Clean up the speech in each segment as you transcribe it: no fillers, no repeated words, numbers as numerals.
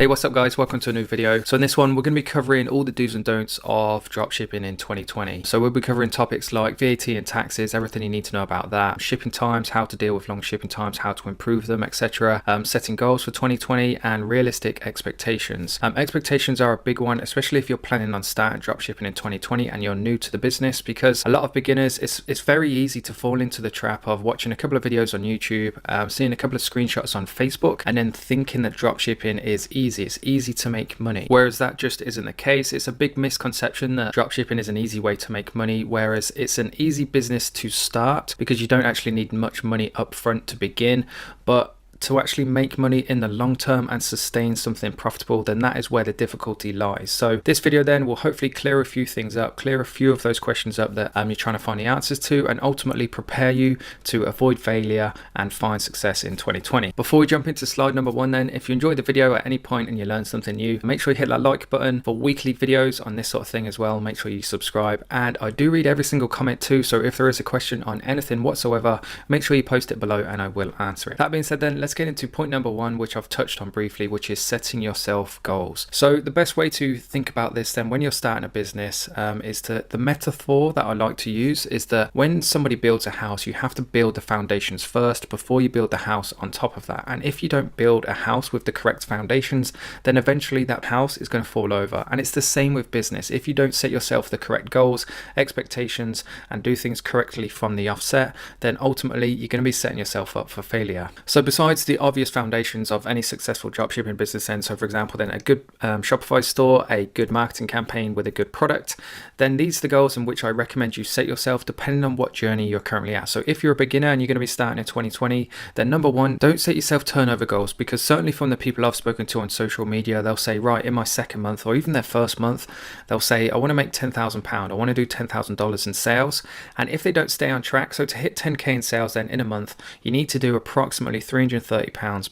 Hey, what's up guys? Welcome to a new video. So in this one, we're going to be covering all the do's and don'ts of dropshipping in 2020. So we'll be covering topics like VAT and taxes, everything you need to know about that, shipping times, how to deal with long shipping times, how to improve them, etc. Setting goals for 2020 and realistic expectations. Expectations are a big one, especially if you're planning on starting dropshipping in 2020 and you're new to the business, because a lot of beginners, it's very easy to fall into the trap of watching a couple of videos on YouTube, seeing a couple of screenshots on Facebook, and then thinking that dropshipping is easy. It's easy to make money, whereas that just isn't the case. It's a big misconception that dropshipping is an easy way to make money, whereas it's an easy business to start because you don't actually need much money up front to begin, but to actually make money in the long term and sustain something profitable, then that is where the difficulty lies. So this video then will hopefully clear a few things up, clear a few of those questions up that you're trying to find the answers to, and ultimately prepare you to avoid failure and find success in 2020. Before we jump into slide number one then, if you enjoyed the video at any point and you learned something new, make sure you hit that like button. For weekly videos on this sort of thing as well, make sure you subscribe. And I do read every single comment too, so if there is a question on anything whatsoever, make sure you post it below and I will answer it. That being said then, let's get into point number one, which I've touched on briefly, which is setting yourself goals. So the best way to think about this then when you're starting a business is the metaphor that I like to use is that when somebody builds a house, you have to build the foundations first before you build the house on top of that. And if you don't build a house with the correct foundations, then eventually that house is going to fall over. And it's the same with business. If you don't set yourself the correct goals, expectations, and do things correctly from the offset, then ultimately you're going to be setting yourself up for failure. So besides the obvious foundations of any successful dropshipping business, then, so for example then a good Shopify store, a good marketing campaign with a good product, then these are the goals in which I recommend you set yourself depending on what journey you're currently at. So if you're a beginner and you're going to be starting in 2020, then number one, don't set yourself turnover goals, because certainly from the people I've spoken to on social media, they'll say, right, in my second month or even their first month, they'll say, I want to make £10,000, I want to do $10,000 in sales. And if they don't stay on track, so to hit 10k in sales then in a month, you need to do approximately £330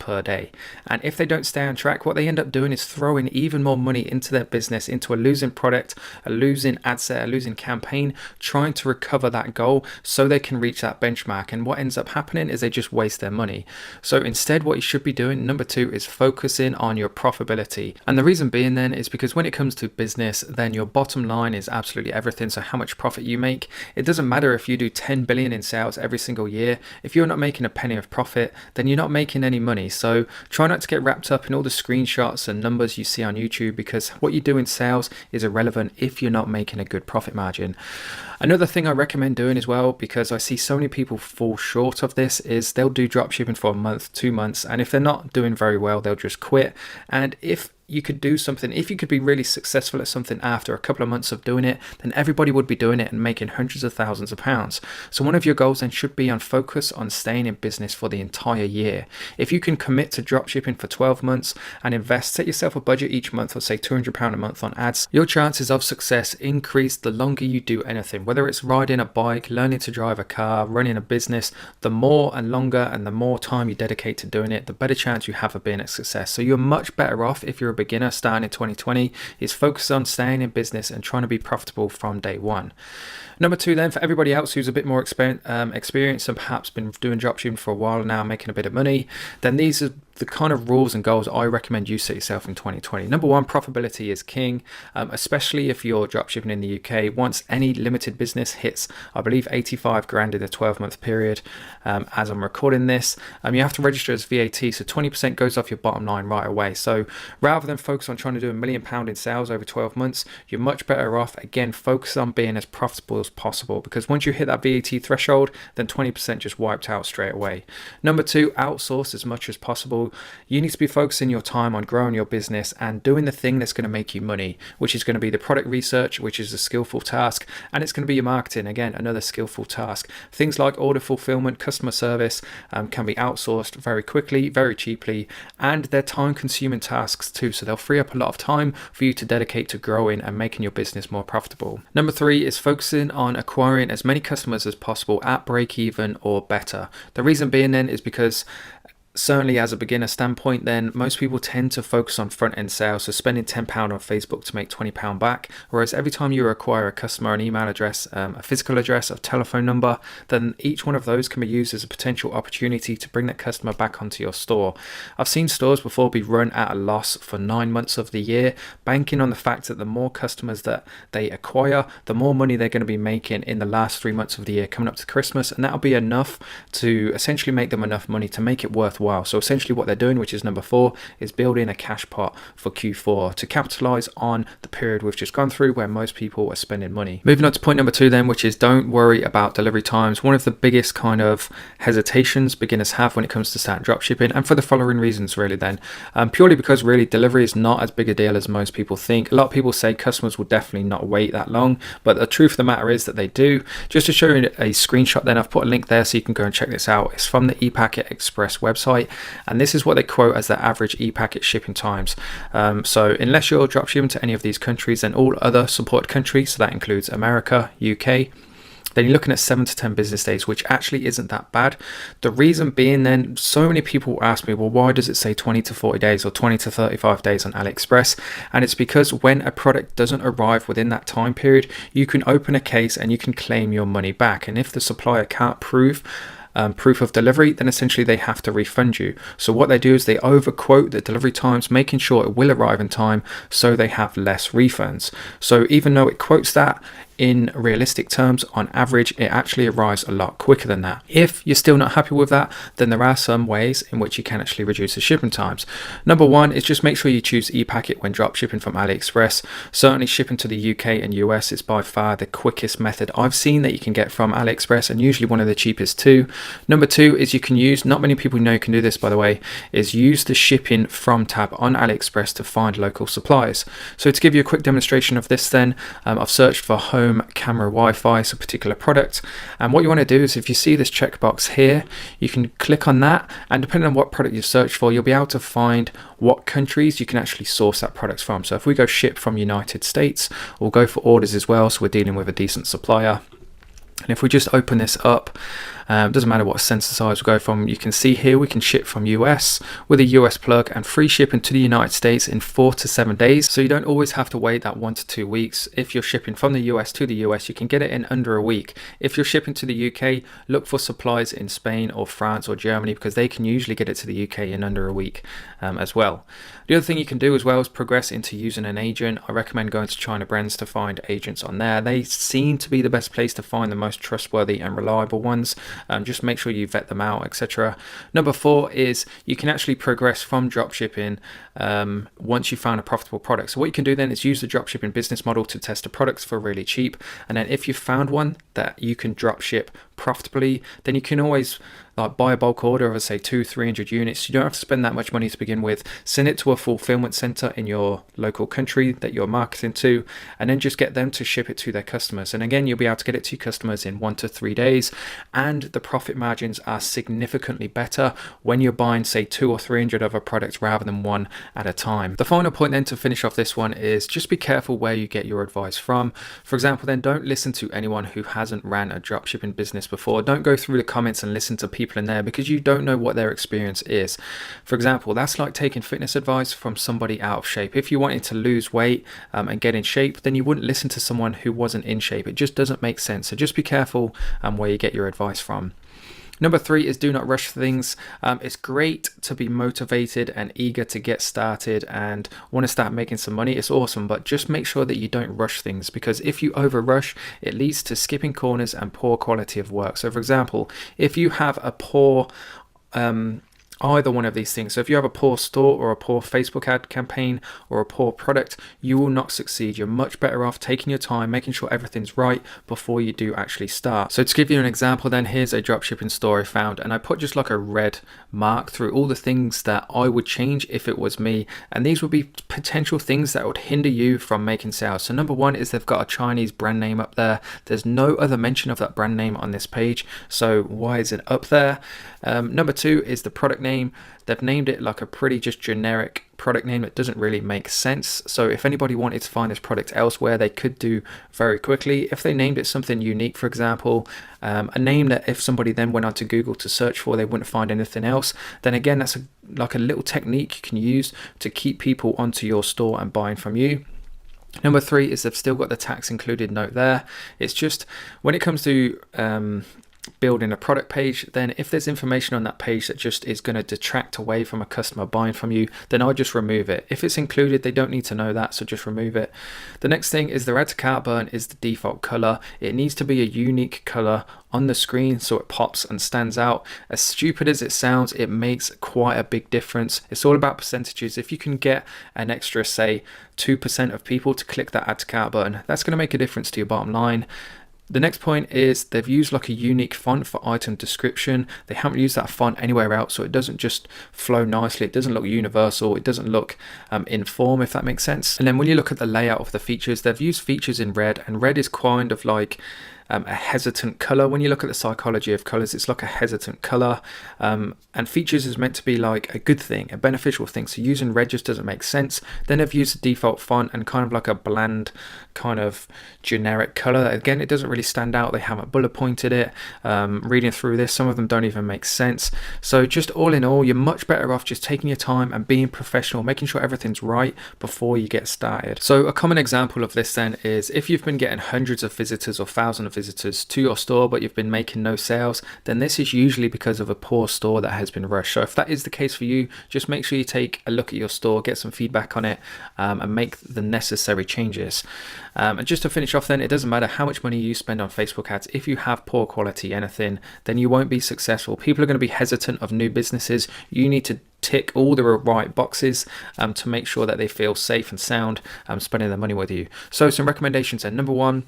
per day. And if they don't stay on track, what they end up doing is throwing even more money into their business, into a losing product, a losing ad set, a losing campaign, trying to recover that goal so they can reach that benchmark. And what ends up happening is they just waste their money. So instead, what you should be doing, number two, is focusing on your profitability. And the reason being then is because when it comes to business, then your bottom line is absolutely everything. So how much profit you make, it doesn't matter if you do 10 billion in sales every single year. If you're not making a penny of profit, then you're not making any money. So try not to get wrapped up in all the screenshots and numbers you see on YouTube, because what you do in sales is irrelevant if you're not making a good profit margin. Another thing I recommend doing as well, because I see so many people fall short of this, is they'll do dropshipping for a month, 2 months, and if they're not doing very well, they'll just quit. And if you could do something, if you could be really successful at something after a couple of months of doing it, then everybody would be doing it and making hundreds of thousands of pounds. So one of your goals then should be on focus on staying in business for the entire year. If you can commit to dropshipping for 12 months and invest, set yourself a budget each month of say £200 a month on ads, your chances of success increase the longer you do anything, whether it's riding a bike, learning to drive a car, running a business. The more and longer and the more time you dedicate to doing it, the better chance you have of being a success. So you're much better off if you're a beginner starting in 2020 is focus on staying in business and trying to be profitable from day one. Number two then, for everybody else who's a bit more experienced and perhaps been doing dropshipping for a while now, making a bit of money, then these are the kind of rules and goals I recommend you set yourself in 2020. Number one, profitability is king, especially if you're dropshipping in the UK. Once any limited business hits, I believe 85 grand in a 12-month period, as I'm recording this, you have to register as VAT, so 20% goes off your bottom line right away. So rather than focus on trying to do £1 million in sales over 12 months, you're much better off, again, focus on being as profitable as possible, because once you hit that VAT threshold, then 20% just wiped out straight away. Number two, outsource as much as possible. You need to be focusing your time on growing your business and doing the thing that's going to make you money, which is going to be the product research, which is a skillful task, and it's going to be your marketing, again, another skillful task. Things like order fulfillment, customer service can be outsourced very quickly, very cheaply, and they're time-consuming tasks too, so they'll free up a lot of time for you to dedicate to growing and making your business more profitable. Number three is focusing on acquiring as many customers as possible at break even or better. The reason being then is because certainly as a beginner standpoint, then most people tend to focus on front end sales, so spending £10 on Facebook to make £20 back. Whereas every time you acquire a customer, an email address, a physical address, a telephone number, then each one of those can be used as a potential opportunity to bring that customer back onto your store. I've seen stores before be run at a loss for 9 months of the year, banking on the fact that the more customers that they acquire, the more money they're going to be making in the last 3 months of the year coming up to Christmas, and that'll be enough to essentially make them enough money to make it worthwhile. So essentially what they're doing, which is number 4, is building a cash pot for Q4 to capitalize on the period we've just gone through where most people are spending money. Moving on to point number 2 then, which is don't worry about delivery times. One of the biggest kind of hesitations beginners have when it comes to start dropshipping, and for the following reasons really then. Purely because really delivery is not as big a deal as most people think. A lot of people say customers will definitely not wait that long, but the truth of the matter is that they do. Just to show you a screenshot then, I've put a link there so you can go and check this out. It's from the ePacket Express website, and this is what they quote as the average ePacket shipping times. So unless you're dropshipping to any of these countries, then all other supported countries, so that includes America, UK, then you're looking at 7 to 10 business days, which actually isn't that bad. The reason being then, so many people ask me, well, why does it say 20 to 40 days or 20 to 35 days on AliExpress? And it's because when a product doesn't arrive within that time period, you can open a case and you can claim your money back. And if the supplier can't prove proof of delivery, then essentially they have to refund you. So what they do is they overquote the delivery times, making sure it will arrive in time so they have less refunds. So even though it quotes that, in realistic terms, on average, it actually arrives a lot quicker than that. If you're still not happy with that, then there are some ways in which you can actually reduce the shipping times. Number 1 is just make sure you choose ePacket when drop shipping from AliExpress. Certainly shipping to the UK and US is by far the quickest method I've seen that you can get from AliExpress, and usually one of the cheapest too. Number 2 is you can use, not many people know you can do this by the way, is use the shipping from tab on AliExpress to find local suppliers. So to give you a quick demonstration of this then, I've searched for home camera Wi-Fi, so a particular product, and what you want to do is if you see this checkbox here, you can click on that, and depending on what product you search for, you'll be able to find what countries you can actually source that product from. So if we go ship from United States, we'll go for orders as well, so we're dealing with a decent supplier. And if we just open this up, doesn't matter what sensor size we go from, you can see here we can ship from US with a US plug and free shipping to the United States in 4 to 7 days. So you don't always have to wait that 1 to 2 weeks. If you're shipping from the US to the US, you can get it in under a week. If you're shipping to the UK, look for suppliers in Spain or France or Germany, because they can usually get it to the UK in under a week as well. The other thing you can do as well is progress into using an agent. I recommend going to China Brands to find agents on there. They seem to be the best place to find the most trustworthy and reliable ones. Just make sure you vet them out, etc. Number 4 is you can actually progress from dropshipping once you found a profitable product. So what you can do then is use the dropshipping business model to test the products for really cheap, and then if you found one that you can dropship profitably, then you can always like buy a bulk order of say 200-300 units. You don't have to spend that much money to begin with. Send it to a fulfillment center in your local country that you're marketing to, and then just get them to ship it to their customers. And again, you'll be able to get it to customers in 1 to 3 days, and the profit margins are significantly better when you're buying say 200 or 300 of a product rather than one at a time. The final point then to finish off this one is just be careful where you get your advice from. For example, then don't listen to anyone who hasn't ran a dropshipping business before. Don't go through the comments and listen to people in there, because you don't know what their experience is. For example, that's like taking fitness advice from somebody out of shape. If you wanted to lose weight and get in shape, then you wouldn't listen to someone who wasn't in shape. It just doesn't make sense. So just be careful where you get your advice from. Number 3 is do not rush things. It's great to be motivated and eager to get started and want to start making some money. It's awesome, but just make sure that you don't rush things, because if you over rush, it leads to skipping corners and poor quality of work. So for example, if you have a poor either one of these things. So if you have a poor store or a poor Facebook ad campaign or a poor product, you will not succeed. You're much better off taking your time, making sure everything's right before you do actually start. So to give you an example then, here's a dropshipping store I found, and I put just like a red mark through all the things that I would change if it was me, and these would be potential things that would hinder you from making sales. So number 1 is they've got a Chinese brand name up there. There's no other mention of that brand name on this page, so why is it up there? Number 2 is the product name name, they've named it like a pretty just generic product name that doesn't really make sense. So if anybody wanted to find this product elsewhere, they could do very quickly. If they named it something unique, for example, a name that if somebody then went onto Google to search for, they wouldn't find anything else, then again, that's like a little technique you can use to keep people onto your store and buying from you. Number 3 is they've still got the tax included note there. It's just when it comes to building a product page, then if there's information on that page that just is going to detract away from a customer buying from you, then I just remove it. If it's included, they don't need to know that, so just remove it. The next thing is the add to cart button is the default color. It needs to be a unique color on the screen so it pops and stands out. As stupid as it sounds, it makes quite a big difference. It's all about percentages. If you can get an extra, say 2% of people to click that add to cart button, that's going to make a difference to your bottom line. The next point is they've used like a unique font for item description. They haven't used that font anywhere else, so it doesn't just flow nicely. It doesn't look universal. It doesn't look inform, if that makes sense. And then when you look at the layout of the features, they've used features in red, and red is kind of like a hesitant color. When you look at the psychology of colors, it's like a hesitant color, and features is meant to be like a good thing, a beneficial thing. So using red just doesn't make sense. Then they've used the default font and kind of like a bland kind of generic color. Again, it doesn't really stand out. They haven't bullet pointed it. Reading through this, some of them don't even make sense. So just all in all, you're much better off just taking your time and being professional, making sure everything's right before you get started. So a common example of this then is if you've been getting hundreds of visitors or thousands of visitors to your store, but you've been making no sales, then this is usually because of a poor store that has been rushed. So if that is the case for you, just make sure you take a look at your store, get some feedback on it, and make the necessary changes. And just to finish off then, it doesn't matter how much money you spend on Facebook ads. If you have poor quality anything, then you won't be successful. People are going to be hesitant of new businesses. You need to tick all the right boxes to make sure that they feel safe and sound spending their money with you. So some recommendations then. Number 1,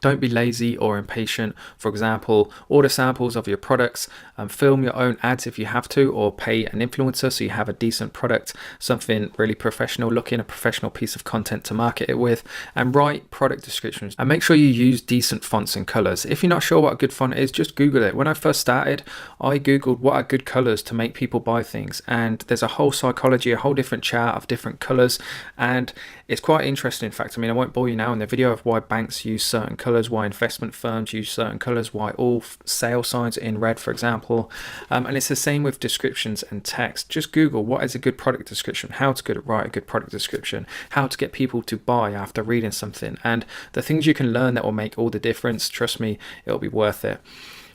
don't be lazy or impatient. For example, order samples of your products, film your own ads if you have to, or pay an influencer so you have a decent product, something really professional looking, a professional piece of content to market it with, and write product descriptions. And make sure you use decent fonts and colors. If you're not sure what a good font is, just Google it. When I first started, I Googled what are good colors to make people buy things, and there's a whole psychology, a whole different chart of different colors, and it's quite interesting. In fact, I mean, I won't bore you now in the video of why banks use certain colors, why investment firms use certain colors, why all sale signs are in red, for example. And it's the same with descriptions and text. Just Google what is a good product description, how to write a good product description, how to get people to buy after reading something, and the things you can learn that will make all the difference. Trust me, it'll be worth it.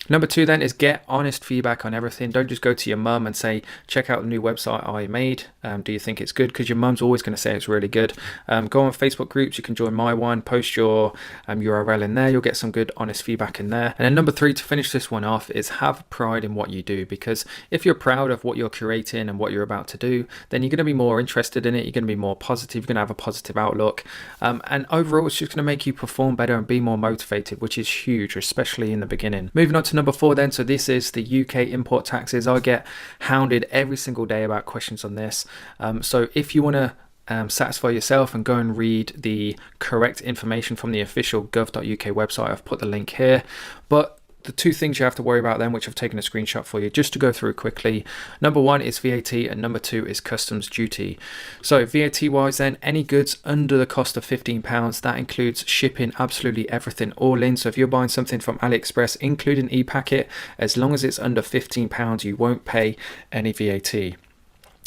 Number 2 then is get honest feedback on everything. Don't just go to your mum and say, check out the new website I made. Do you think it's good? Because your mum's always going to say it's really good. Go on Facebook groups. You can join my one, post your URL in there. You'll get some good honest feedback in there. And then number 3, to finish this one off, is have pride in what you do. Because if you're proud of what you're creating and what you're about to do, then you're going to be more interested in it. You're going to be more positive. You're going to have a positive outlook. And overall, it's just going to make you perform better and be more motivated, which is huge, especially in the beginning. Moving on to number 4 then, so this is the UK import taxes. I get hounded every single day about questions on this. So if you want to satisfy yourself and go and read the correct information from the official gov.uk website, I've put the link here. But the 2 things you have to worry about then, which I've taken a screenshot for you just to go through quickly. Number 1 is VAT, and number 2 is customs duty. So VAT wise then, any goods under the cost of £15, that includes shipping absolutely everything all in. So if you're buying something from AliExpress, including e-packet, as long as it's under £15, you won't pay any VAT.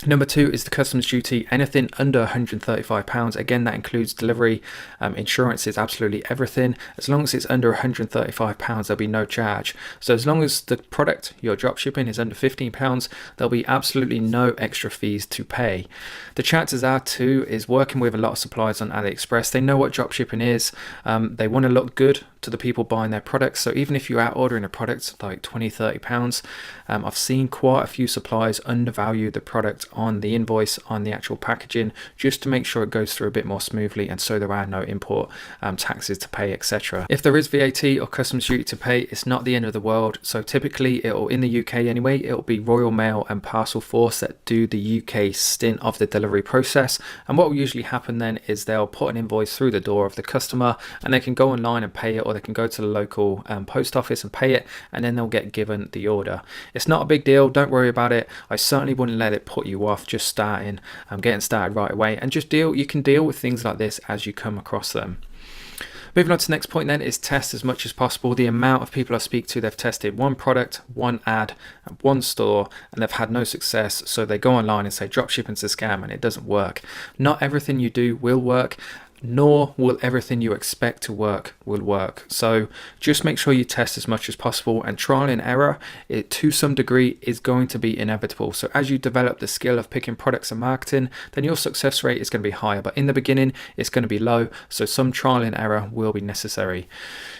Number 2 is the customs duty. Anything under £135, again that includes delivery, insurance is absolutely everything. As long as it's under £135, there'll be no charge. So as long as the product you're drop shipping is under £15, there'll be absolutely no extra fees to pay. The chances are too is working with a lot of suppliers on AliExpress, they know what drop shipping is. They want to look good to the people buying their products. So even if you're out ordering a product like £20-30, I've seen quite a few suppliers undervalue the product on the invoice, on the actual packaging, just to make sure it goes through a bit more smoothly, and so there are no import taxes to pay, etc. If there is VAT or customs duty to pay, it's not the end of the world. So typically it'll, in the UK anyway, it'll be Royal Mail and Parcel Force that do the UK stint of the delivery process. And what will usually happen then is they'll put an invoice through the door of the customer, and they can go online and pay it, or they can go to the local post office and pay it, and then they'll get given the order. It's not a big deal, don't worry about it. I certainly wouldn't let it put you off just starting, getting started right away, and just you can deal with things like this as you come across them. Moving on to the next point then is test as much as possible. The amount of people I speak to, they've tested one product, one ad, and one store, and they've had no success. So they go online and say dropshipping's a scam, and it doesn't work. Not everything you do will work, nor will everything you expect to work will work. So just make sure you test as much as possible, and trial and error, it to some degree is going to be inevitable. So as you develop the skill of picking products and marketing, then your success rate is going to be higher, but in the beginning it's going to be low, so some trial and error will be necessary.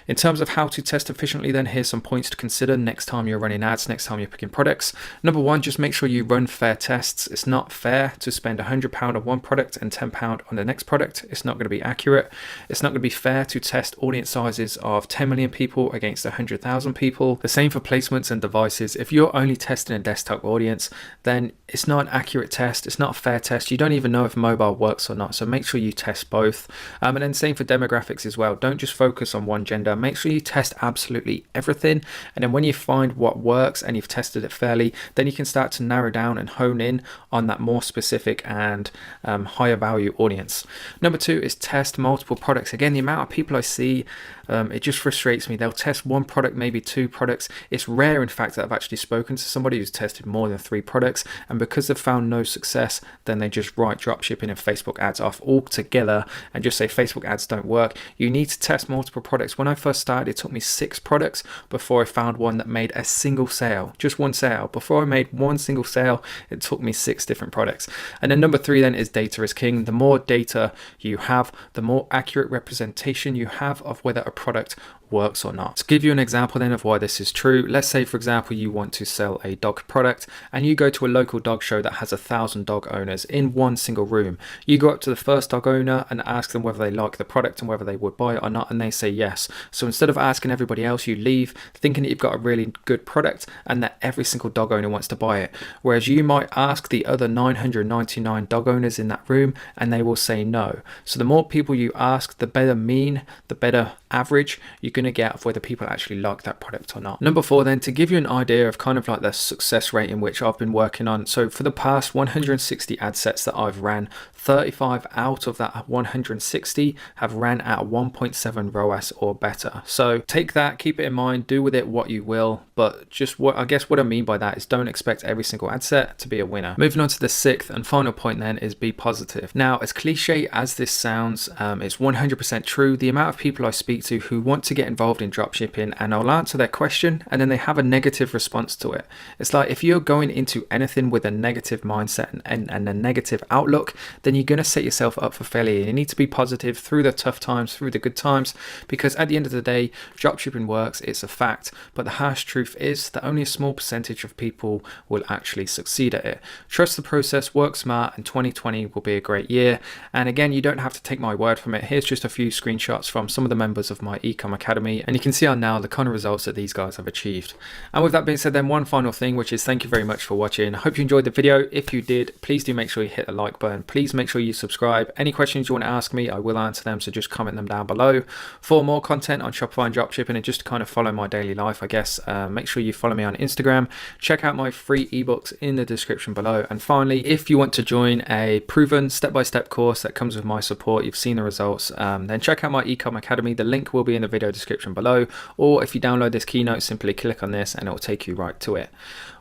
In terms of how to test efficiently, then here's some points to consider next time you're running ads, next time you're picking products. Number one, just make sure you run fair tests. It's not fair to spend £100 on one product and £10 on the next product. It's not going to be accurate. It's not going to be fair to test audience sizes of 10 million people against 100,000 people. The same for placements and devices. If you're only testing a desktop audience, then it's not an accurate test. It's not a fair test. You don't even know if mobile works or not. So make sure you test both. And then same for demographics as well. Don't just focus on one gender. Make sure you test absolutely everything. And then when you find what works and you've tested it fairly, then you can start to narrow down and hone in on that more specific and higher value audience. Number two is test multiple products. Again, the amount of people I see, it just frustrates me. They'll test one product, maybe two products. It's rare, in fact, that I've actually spoken to somebody who's tested more than 3 products, and because they've found no success, then they just write dropshipping and Facebook ads off altogether and just say Facebook ads don't work. You need to test multiple products. When I first started, it took me 6 products before I found one that made a single sale, just one sale. Before I made one single sale, it took me 6 different products. And then number 3 then is data is king. The more data you have, the more accurate representation you have of whether a product works or not. To give you an example then of why this is true, let's say for example you want to sell a dog product and you go to a local dog show that has 1,000 dog owners in one single room. You go up to the first dog owner and ask them whether they like the product and whether they would buy it or not, and they say yes. So instead of asking everybody else, you leave thinking that you've got a really good product and that every single dog owner wants to buy it, whereas you might ask the other 999 dog owners in that room and they will say no. So the more people you ask, the better mean, the better average you're going to get of whether people actually like that product or not. Number 4 then, to give you an idea of kind of like the success rate in which I've been working on. So for the past 160 ad sets that I've ran, 35 out of that 160 have ran at 1.7 ROAS or better. So take that, keep it in mind, do with it what you will, but just what I mean by that is don't expect every single ad set to be a winner. Moving on to the 6th and final point then is be positive. Now, as cliche as this sounds, it's 100% true. The amount of people I speak to who want to get involved in dropshipping and I'll answer their question and then they have a negative response to it. It's like if you're going into anything with a negative mindset and a negative outlook, then you're going to set yourself up for failure. You need to be positive through the tough times, through the good times, because at the end of the day, dropshipping works, it's a fact, but the harsh truth is that only a small percentage of people will actually succeed at it. Trust the process, work smart, and 2020 will be a great year. And again, you don't have to take my word from it. Here's just a few screenshots from some of the members of my Ecom Academy, and you can see on now the kind of results that these guys have achieved. And with that being said, then one final thing, which is thank you very much for watching. I hope you enjoyed the video. If you did, please do make sure you hit the like button. Please make sure you subscribe. Any questions you want to ask me, I will answer them, so just comment them down below. For more content on Shopify and dropshipping and just to kind of follow my daily life, I guess, make sure you follow me on Instagram. Check out my free ebooks in the description below. And finally, if you want to join a proven step-by-step course that comes with my support, you've seen the results, then check out my Ecom Academy. The link will be in the video description below, or if you download this keynote, simply click on this and it will take you right to it.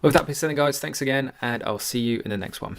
With that being said, guys, thanks again, and I'll see you in the next one.